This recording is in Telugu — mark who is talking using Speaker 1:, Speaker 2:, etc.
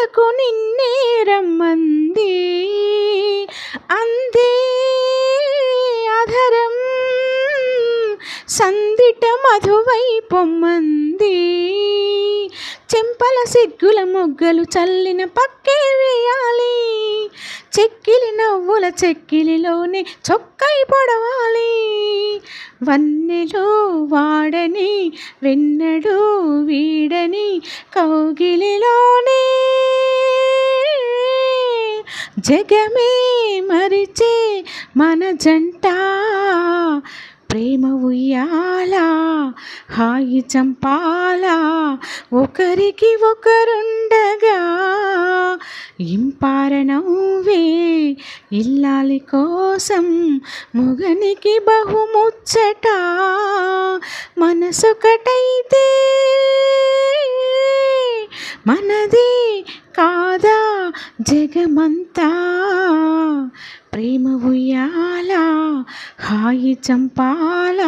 Speaker 1: చెంతకు నిన్నే రమ్మంది, అందే అధరం సందిట మధువై పొమ్మంది. చెంపల సిగ్గుల మొగ్గలు చల్లిన పక్కే వేయాలి, చెక్కిలి నవ్వుల చెక్కిలిలోనే చొక్కై పొడవాలి. వన్నెలో వాడని వెన్నడు వీడని కౌగిలిలోనే జగమే మరిచే మన జంట. ప్రేమ ఉయ్యాల హాయి చంపాల, ఒకరికి ఒకరుండగా ఇంపార నవ్వే ఇల్లాలి కోసం మొగనికి బహుముచ్చట. మనసొకటైతే మనది కాదా జగమంతా. ప్రేమ ఉయ్యాల హాయి చంపాల.